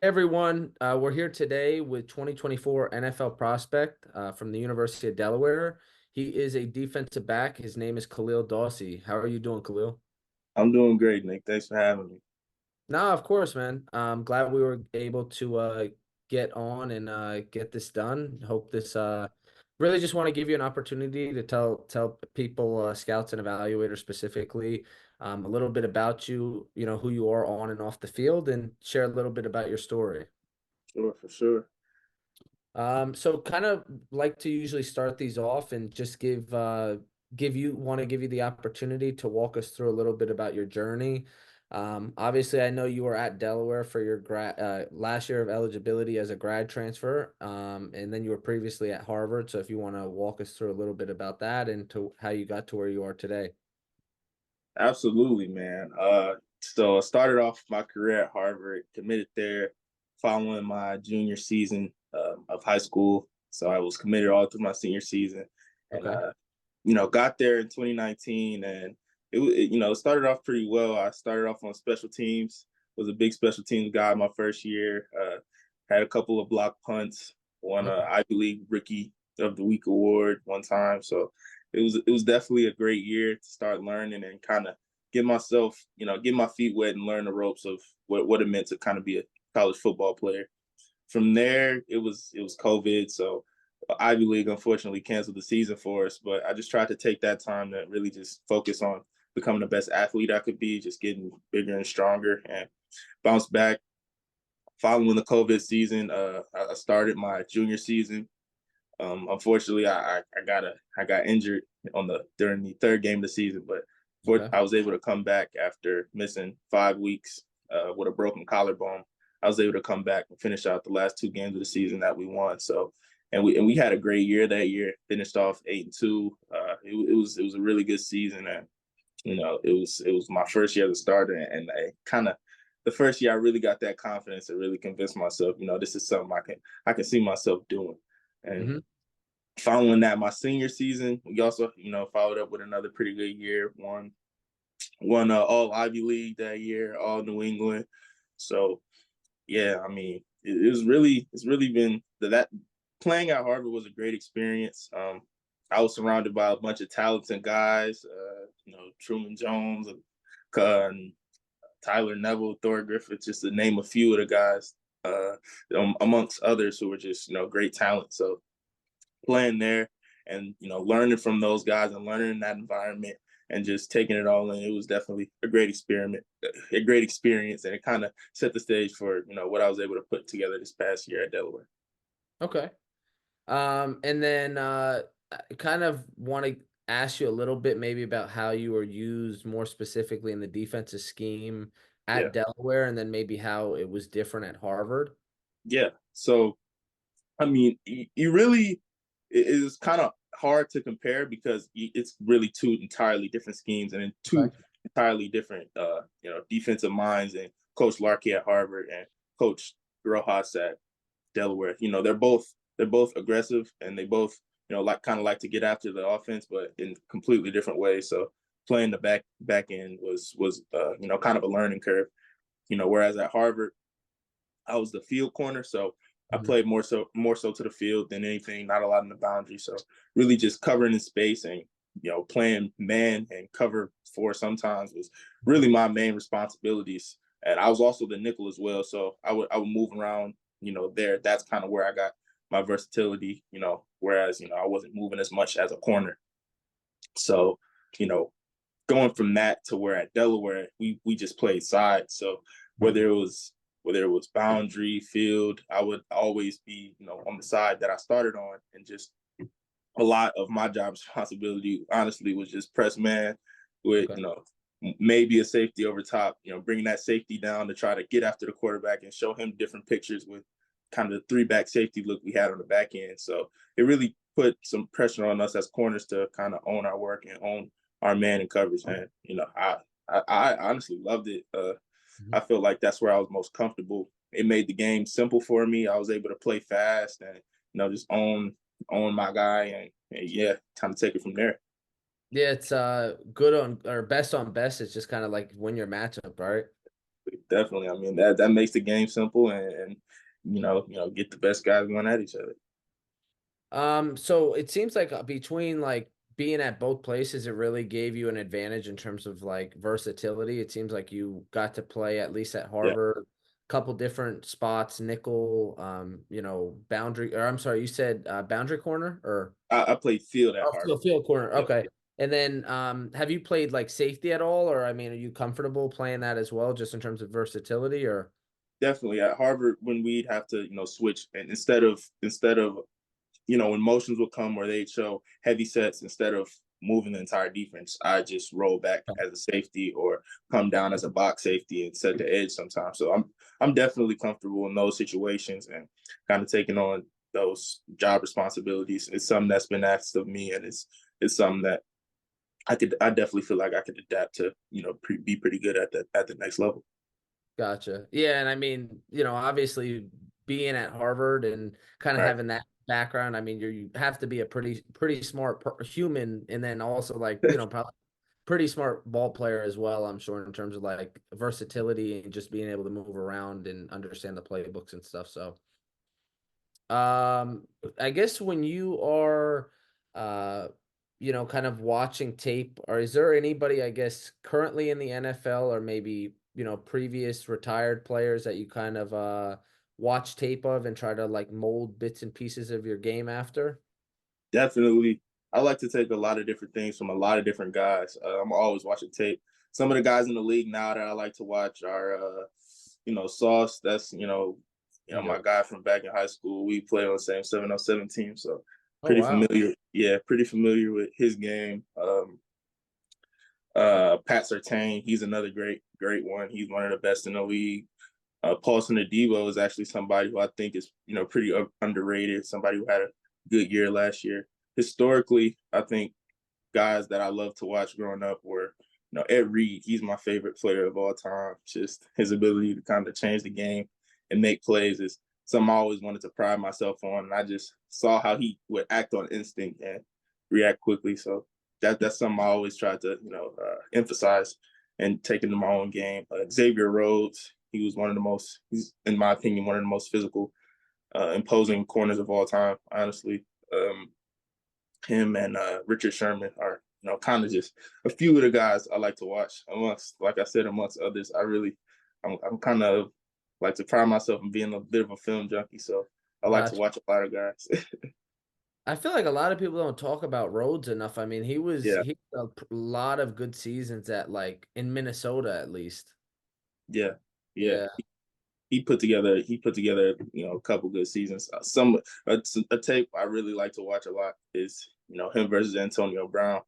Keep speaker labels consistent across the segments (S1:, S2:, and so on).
S1: Everyone, we're here today with 2024 NFL prospect from the University of Delaware. He is a defensive back. His name is Khalil Dawsey. How are you doing, Khalil?
S2: I'm doing great, Nick. Thanks for having me.
S1: No, of course, man. I'm glad we were able to get on and get this done. Hope this really just want to give you an opportunity to tell people, scouts and evaluators specifically, a little bit about you, who you are on and off the field, and share a little bit about your story.
S2: Sure, for sure.
S1: So kind of like to usually start these off and just give you the opportunity to walk us through a little bit about your journey. Obviously, I know you were at Delaware for your grad last year of eligibility as a grad transfer, and then you were previously at Harvard. So if you want to walk us through a little bit about that and to how you got to where you are today.
S2: Absolutely, man. So I started off my career at Harvard, committed there following my junior season of high school. So I was committed all through my senior season, and
S1: Okay.
S2: got there in 2019, and it started off pretty well. I started off on special teams. Was a big special teams guy my first year. Had a couple of block punts. Won a
S1: Okay.
S2: Ivy League Rookie of the Week award one time. So it was definitely a great year to start learning and kind of get myself, get my feet wet and learn the ropes of what it meant to kind of be a college football player. From there, it was COVID, so Ivy League unfortunately canceled the season for us. But I just tried to take that time to really just focus on becoming the best athlete I could be, just getting bigger and stronger, and bounce back. Following the COVID season, I started my junior season. Unfortunately, I got injured during the third game of the season, but
S1: Okay.
S2: I was able to come back after missing 5 weeks with a broken collarbone. I was able to come back and finish out the last two games of the season that we won. So, and we had a great year that year. Finished off 8-2. It was a really good season, and it was my first year as a starter, and I kind of the first year I really got that confidence and really convinced myself, this is something I can see myself doing. And
S1: Hmm.
S2: following that, my senior season, we also, followed up with another pretty good year. Won all Ivy League that year, all New England. So yeah, I mean, it's really been that playing at Harvard was a great experience. I was surrounded by a bunch of talented guys, Truman Jones, and Tyler Neville, Thor Griffith, just to name a few of the guys, amongst others who were just, great talent. So playing there and learning from those guys and learning in that environment and just taking it all in, it was definitely a great experiment, a great experience, and it kind of set the stage for what I was able to put together this past year at Delaware.
S1: Okay. And then I kind of want to ask you a little bit maybe about how you were used more specifically in the defensive scheme
S2: Yeah,
S1: at Delaware, and then maybe how it was different at Harvard.
S2: yeah. So I mean, you really it is kind of hard to compare because it's really two entirely different schemes and then two
S1: Okay.
S2: entirely different, defensive minds. And Coach Larkey at Harvard and Coach Rojas at Delaware. They're both aggressive and they both like kind of like to get after the offense, but in completely different ways. So playing the back end was kind of a learning curve. Whereas at Harvard I was the field corner, so I
S1: Mhm.
S2: played more so to the field than anything, not a lot in the boundary. So really just covering in space and playing man and cover four sometimes was really my main responsibilities. And I was also the nickel as well, so I would move around. There that's kind of where I got my versatility. Whereas I wasn't moving as much as a corner. So you know going from that to where at Delaware we just played sides. So
S1: Mhm.
S2: whether it was whether it was boundary, field, I would always be, on the side that I started on, and just a lot of my job responsibility, honestly, was just press man with,
S1: Okay.
S2: maybe a safety over top, bringing that safety down to try to get after the quarterback and show him different pictures with kind of the three back safety look we had on the back end. So it really put some pressure on us as corners to kind of own our work and own our man in coverage. And, I honestly loved it.
S1: Mhm.
S2: I felt like that's where I was most comfortable. It made the game simple for me. I was able to play fast and, just own my guy and yeah, kind of take it from there.
S1: Yeah, it's good on or best on best. It's just kind of like win your matchup, right?
S2: definitely. I mean, that makes the game simple, and get the best guys going at each other.
S1: So it seems like between like being at both places, it really gave you an advantage in terms of like versatility. It seems like you got to play at least at
S2: Yeah,
S1: Harvard, a couple different spots, nickel, boundary, or I'm sorry, you said boundary corner or
S2: I played field at
S1: oh,
S2: Harvard.
S1: field corner.
S2: Yeah,
S1: Okay. And then have you played like safety at all? Or I mean, are you comfortable playing that as well, just in terms of versatility or
S2: definitely at Harvard when we'd have to switch, and instead of when motions would come where they'd show heavy sets, instead of moving the entire defense, I just roll back as a safety or come down as a box safety and set the edge sometimes. So I'm definitely comfortable in those situations and kind of taking on those job responsibilities. It's something that's been asked of me, and it's something that I definitely feel like I could adapt to, be pretty good at the next level.
S1: gotcha. Yeah, and I mean, obviously being at Harvard and kind of
S2: Right.
S1: having that background, I mean, you have to be a pretty smart human, and then also like, probably pretty smart ball player as well, I'm sure, in terms of like versatility and just being able to move around and understand the playbooks and stuff. So I guess when you are, uh, kind of watching tape, or is there anybody, I guess, currently in the NFL or maybe, previous retired players that you kind of watch tape of and try to like mold bits and pieces of your game after?
S2: Definitely. I like to take a lot of different things from a lot of different guys. I'm always watching tape. Some of the guys in the league now that I like to watch are, Sauce. That's my
S1: Yep.
S2: guy from back in high school. We play on the same 707 team, so
S1: Oh,
S2: pretty
S1: wow.
S2: familiar. Yeah, pretty familiar with his game. Pat Surtain, he's another great one. He's one of the best in the league. Paulson Adebo is actually somebody who I think is pretty underrated. Somebody who had a good year last year. Historically, I think guys that I love to watch growing up were Ed Reed. He's my favorite player of all time. Just his ability to kind of change the game and make plays is something I always wanted to pride myself on. And I just saw how he would act on instinct and react quickly. So that's something I always tried to emphasize and take into my own game. Xavier Rhodes, he was he's in my opinion one of the most physical, imposing corners of all time. Honestly, him and Richard Sherman are kind of just a few of the guys I like to watch. Amongst, like I said, amongst others, I'm kind of like to pride myself in being a bit of a film junkie. So I like to
S1: Gotcha.
S2: watch a lot of guys.
S1: I feel like a lot of people don't talk about Rhodes enough. I mean,
S2: Yeah,
S1: he had a lot of good seasons at like in Minnesota at least.
S2: yeah, yeah.
S1: Yeah.
S2: He put together a couple good seasons. A tape I really like to watch a lot is him versus Antonio Brown.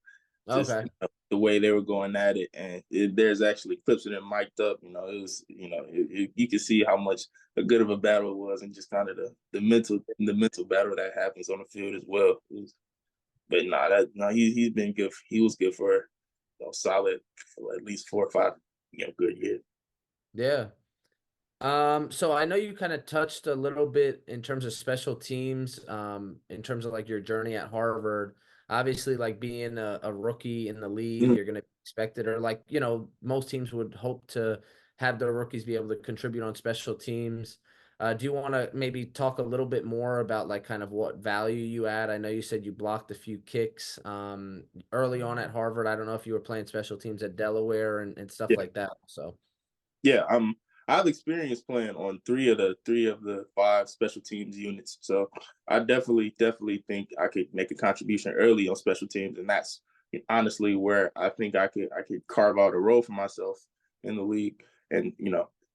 S2: Just
S1: Okay.
S2: the way they were going at it, and there's actually clips of them mic'd up. It was you can see how much a good of a battle it was, and just kind of the mental battle that happens on the field as well. But nah, he's been good. He was good for solid for at least 4 or 5 good years.
S1: Yeah. So I know you kind of touched a little bit in terms of special teams, in terms of like your journey at Harvard. Obviously, like being a rookie in the league,
S2: Mhm.
S1: you're going to be expected, or like, most teams would hope to have their rookies be able to contribute on special teams. Do you want to maybe talk a little bit more about like kind of what value you add? I know you said you blocked a few kicks early on at Harvard. I don't know if you were playing special teams at Delaware and stuff
S2: Yeah,
S1: like that. So,
S2: yeah. I've experienced playing on three of the 5 special teams units, so I definitely think I could make a contribution early on special teams, and that's honestly where I think I could carve out a role for myself in the league. And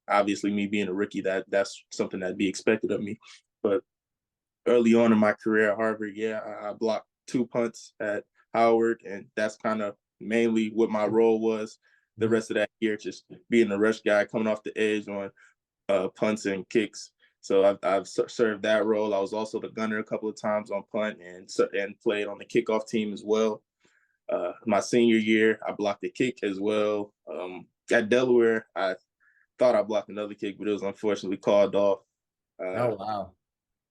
S2: obviously, me being a rookie, that's something that'd be expected of me. But early on in my career at Harvard, yeah, I blocked 2 punts at Howard, and that's kind of mainly what my role was. The
S1: mhm.
S2: rest of that year, just being the rush guy coming off the edge on punts and kicks. So I've served that role. I was also the gunner a couple of times on punt and played on the kickoff team as well. My senior year, I blocked a kick as well. At Delaware, I thought I blocked another kick, but it was unfortunately called off. Uh,
S1: Oh, wow.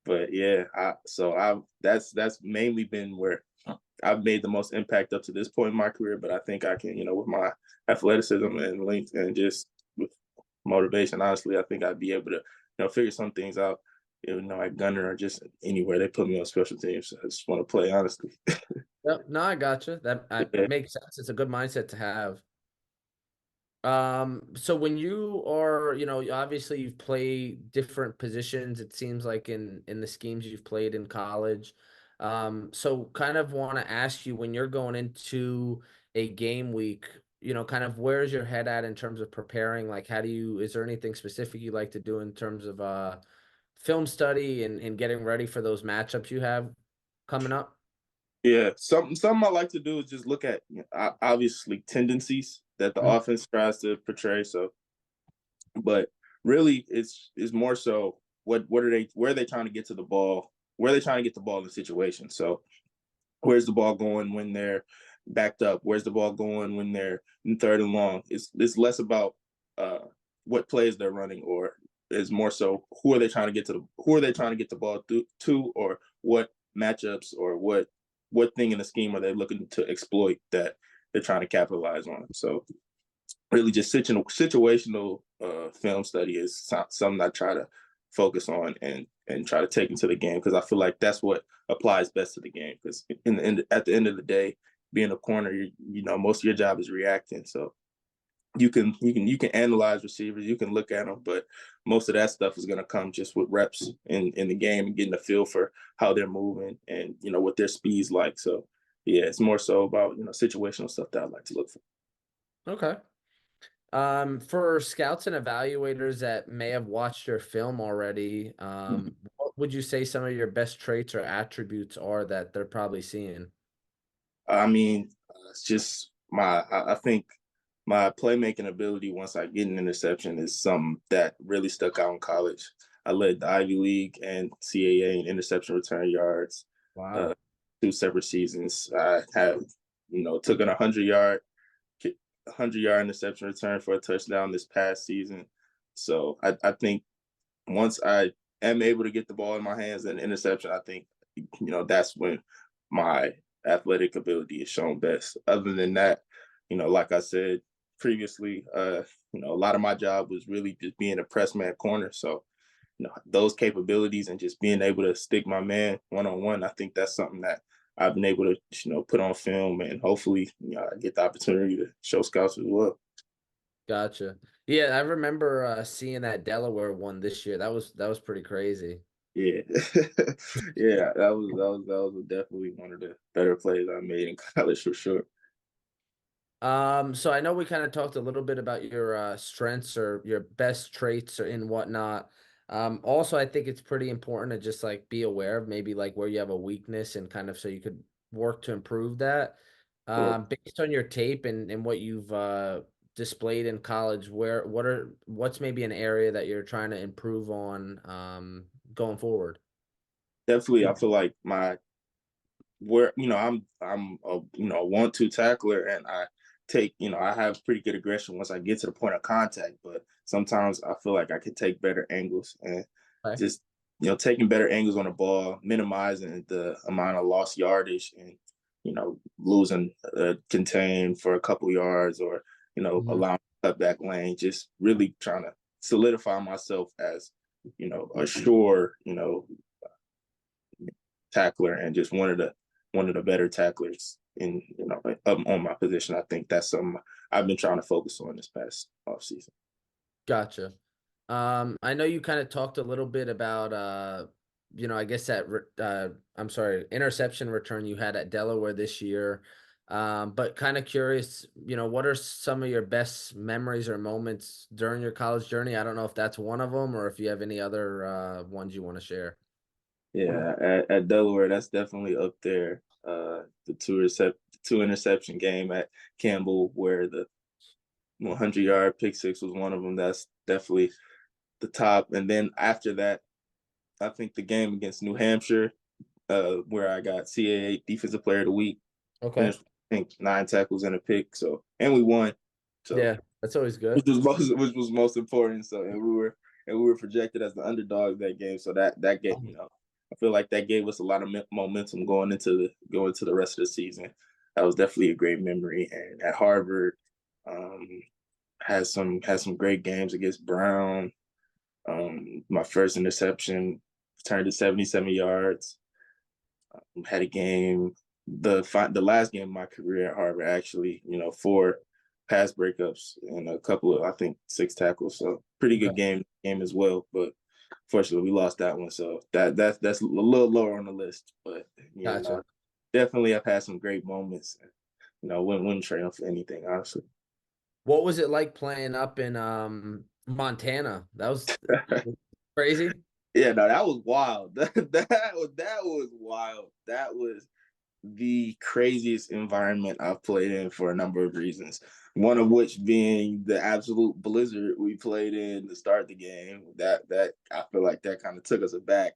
S2: but yeah, I've that's mainly been where I've made the most impact up to this point in my career. But I think I can, with my athleticism and length and just with motivation. Honestly, I think I'd be able to, figure some things out. At Gunner or just anywhere they put me on special teams. I just want to play, honestly.
S1: Yep. No, I gotcha. That
S2: Yeah.
S1: makes sense. It's a good mindset to have. So when you are, obviously you've played different positions, it seems like in the schemes you've played in college. So kind of want to ask you when you're going into a game week, kind of where's your head at in terms of preparing? Like is there anything specific you like to do in terms of film study and getting ready for those matchups you have coming up?
S2: Yeah, something I like to do is just look at obviously tendencies that the
S1: Mhm.
S2: offense tries to portray. So, but really, it's more so what are they where are they trying to get to the ball? Where are they trying to get the ball in the situation? So, where's the ball going when they're backed up? Where's the ball going when they're in third and long? It's less about uh, what plays they're running, or is more so who are they trying to get the ball to, or what matchups or what thing in the scheme are they looking to exploit that they're trying to capitalize on. So really, just situational film study is something I try to focus on and try to take into the game because I feel like that's what applies best to the game. Because at the end of the day, being a corner, most of your job is reacting. So you can analyze receivers, you can look at them, but most of that stuff is going to come just with reps in the game and getting a feel for how they're moving and what their speed's like. So yeah, it's more so about situational stuff that I like to look for.
S1: Okay. For scouts and evaluators that may have watched your film already, what would you say some of your best traits or attributes are that they're probably seeing?
S2: I mean, it's just I think my playmaking ability once I get an interception is something that really stuck out in college. I led the Ivy League and CAA in interception return yards, uh,
S1: Wow.
S2: 2 separate seasons. I have, took an 100-yard interception return for a touchdown this past season. So I think once I am able to get the ball in my hands and interception, I think that's when my athletic ability is shown best. Other than that, like I said previously, a lot of my job was really just being a press man corner. So, those capabilities and just being able to stick my man one on one, I think that's something that I've been able to, put on film and hopefully, I get the opportunity to show scouts as well.
S1: Gotcha. Yeah, I remember seeing that Delaware one this year. That was pretty crazy.
S2: Yeah, yeah, that was definitely one of the better plays I made in college for sure.
S1: So I know we kind of talked a little bit about your strengths or your best traits or in whatnot. Also, I think it's pretty important to just like be aware of maybe like where you have a weakness and kind of so you could work to improve that.
S2: Sure.
S1: Based on your tape and what you've displayed in college, what's maybe an area that you're trying to improve on going forward?
S2: Definitely, I feel like my where I'm a a 1-2 tackler and I take I have pretty good aggression once I get to the point of contact, but sometimes I feel like I could take better angles and
S1: Okay.
S2: just taking better angles on the ball, minimizing the amount of lost yardage and losing contain for a couple yards or
S1: Mhm.
S2: allowing cutback lane, just really trying to solidify myself as a sure tackler and just one of the better tacklers in up on my position. I think that's something I've been trying to focus on this past offseason.
S1: Gotcha. I know you kind of talked a little bit about I guess I'm sorry, interception return you had at Delaware this year. But kind of curious, what are some of your best memories or moments during your college journey? I don't know if that's one of them or if you have any other ones you want to share.
S2: Yeah, at Delaware, that's definitely up there. The two interception game at Campbell, where the 100-yard pick six was one of them. That's definitely the top. And then after that, I think the game against New Hampshire, where I got CAA Defensive Player of the Week,
S1: Okay.
S2: finished I think 9 tackles and a pick. So and we won. So
S1: Yeah, that's always
S2: which
S1: good.
S2: was most important. So and we were projected as the underdog that game. So that game, I feel like that gave us a lot of momentum going into the rest of the season. That was definitely a great memory. And at Harvard, um, had some great games against Brown. My first interception turned to 77 yards. Had a game, the last game of my career at Harvard, actually, 4 pass breakups and a couple of, I think, 6 tackles. So pretty
S1: Okay,
S2: good game as well. But fortunately, we lost that one. So that's a little lower on the list. But
S1: gotcha.
S2: definitely I've had some great moments. Wouldn't trade them for anything, honestly.
S1: What was it like playing up in Montana? That was crazy.
S2: Yeah, no, that was wild. That was wild. That was the craziest environment I've played in for a number of reasons. One of which being the absolute blizzard we played in to start the game. That I feel like that kind of took us aback.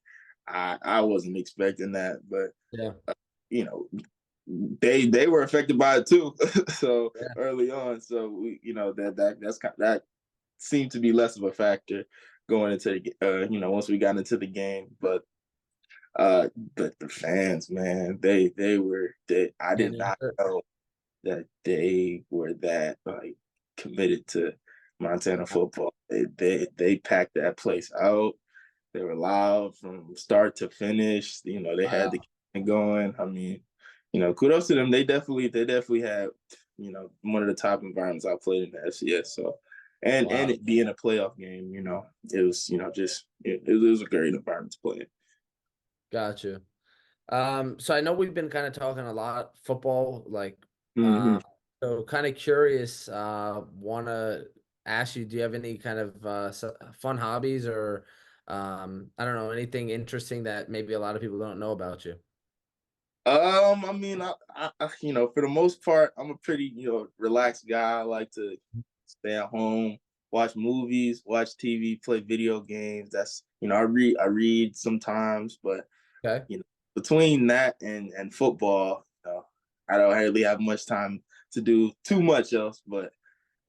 S2: I wasn't expecting that, but
S1: Yeah,
S2: you know they were affected by it too. So
S1: yeah,
S2: early on, so that seemed to be less of a factor going into once we got into the game. Uh, but the fans, man, they I
S1: and
S2: did
S1: it
S2: not
S1: hurt.
S2: know that they were that like committed to Montana football. They packed that place out. They were loud from start to finish. They had the
S1: Wow,
S2: game going. I mean, kudos to them. They definitely had, one of the top environments I played in the FCS. So, and
S1: wow,
S2: it being a playoff game, it was, just it was a great environment to play in.
S1: gotcha. So I know we've been kind of talking a lot football, like,
S2: Mm-hmm.
S1: um, so kind of curious, want to ask you, do you have any kind of fun hobbies or, I don't know, anything interesting that maybe a lot of people don't know about you?
S2: I mean, for the most part, I'm a pretty, relaxed guy. I like to stay at home, watch movies, watch TV, play video games. I read sometimes, but
S1: Okay.
S2: you know, between that and football, I don't really have much time to do too much else. But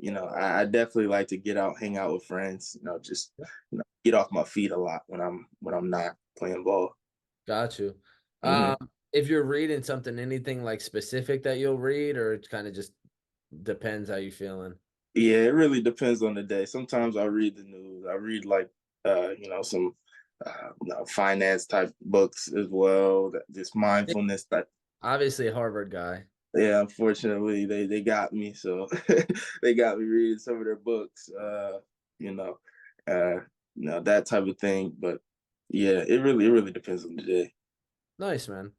S2: I definitely like to get out, hang out with friends. Just get off my feet a lot when I'm not playing ball.
S1: Got you.
S2: Hmm.
S1: If you're reading something, anything like specific that you'll read, or it kind of just depends how you feeling?
S2: Yeah, it really depends on the day. Sometimes I read the news. I read like some finance type books as well. Just mindfulness. That
S1: Obviously a Harvard guy.
S2: Yeah, unfortunately they got me. So they got me reading some of their books. You know, uh, that type of thing. But yeah, it really depends on the day.
S1: Nice, man.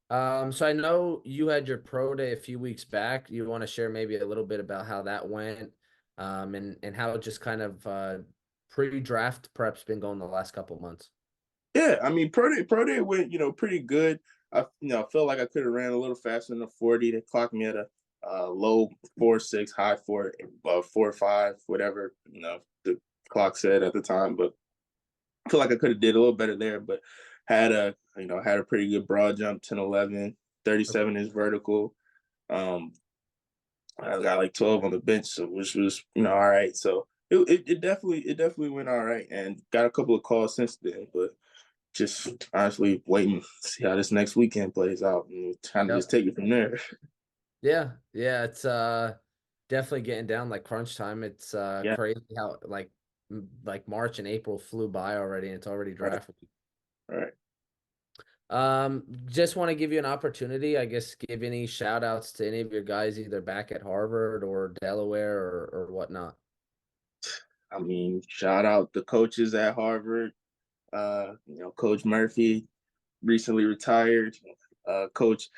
S1: So I know you had your pro day a few weeks back. You want to share maybe a little bit about how that went, and how it just kind of pre-draft prep's been going the last couple months.
S2: Yeah, I mean, pro day went, pretty good. I felt like I could have ran a little faster than the 40. They clocked me at a low 4.6, high 4.5, whatever the clock said at the time. But I feel like I could have did a little better there. But had a pretty good broad jump, 10-11,
S1: Okay.
S2: 37 inch vertical. Um, I got like 12 on the bench, so which was all right. So it definitely went all right, and got a couple of calls since then, but just honestly waiting to see how this next weekend plays out and kind of just
S1: Yep.
S2: take it from there.
S1: Yeah, yeah, it's definitely getting down like crunch time. It's
S2: Yeah,
S1: crazy how like March and April flew by already and it's already
S2: right,
S1: draft week.
S2: right.
S1: Just want to give you an opportunity, I guess, give any shout outs to any of your guys either back at Harvard or Delaware or whatnot.
S2: I mean, shout out the coaches at Harvard. Coach Murphy recently retired. Coach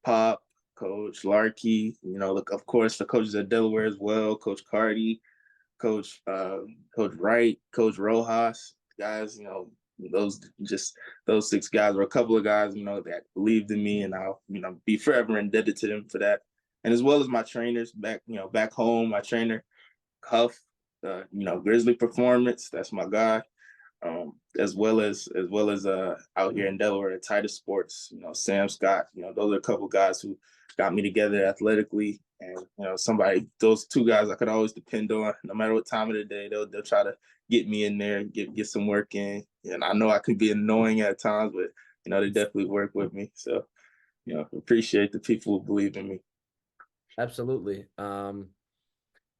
S2: Pop, Coach Larkey. Look, of course, the coaches at Delaware as well. Coach Cardi, Coach Wright, Coach Rojas. Guys, those 6 guys were a couple of guys, that believed in me, and I'll, be forever indebted to them for that. And as well as my trainers back home, my trainer Huff, Grizzly Performance. That's my guy. As well as out here in Delaware at Titus Sports, Sam Scott. Those are a couple guys who got me together athletically, and those 2 guys I could always depend on, no matter what time of the day. They'll try to get me in there, get some work in, and I know I could be annoying at times, but they definitely work with me. So appreciate the people who believe in me.
S1: Absolutely.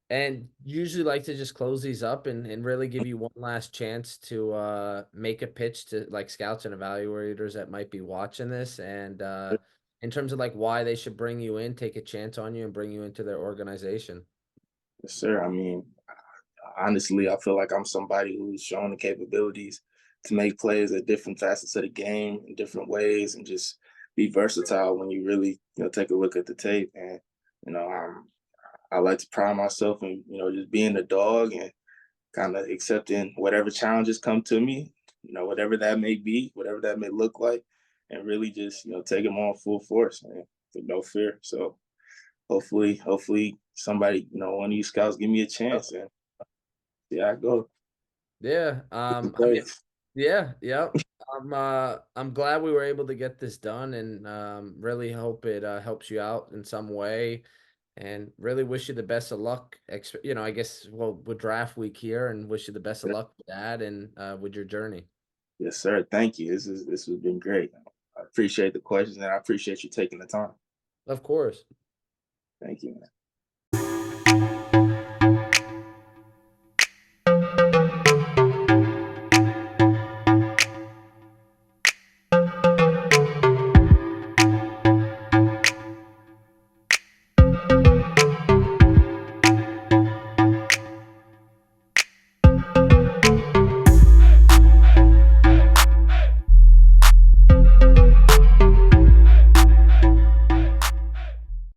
S1: And usually like to just close these up and really give you one last chance to make a pitch to like scouts and evaluators that might be watching this, and in terms of like why they should bring you in, take a chance on you and bring you into their organization.
S2: Yes, sir. I mean, honestly, I feel like I'm somebody who's shown the capabilities to make plays at different facets of the game in different ways and just be versatile when you really, take a look at the tape. And, you know, I like to pride myself in, just being a dog and kind of accepting whatever challenges come to me, whatever that may be, whatever that may look like, and really just, take them on full force, man, with no fear. So hopefully somebody, one of you scouts give me a chance and yeah, I go.
S1: Yeah. I mean, yeah, yeah. I'm glad we were able to get this done, and really hope it helps you out in some way, and really wish you the best of luck. I guess with draft week here, and wish you the best of luck with that and with your journey.
S2: Yes, sir. Thank you. This has been great. I appreciate the questions and I appreciate you taking the time.
S1: Of course.
S2: Thank you, man.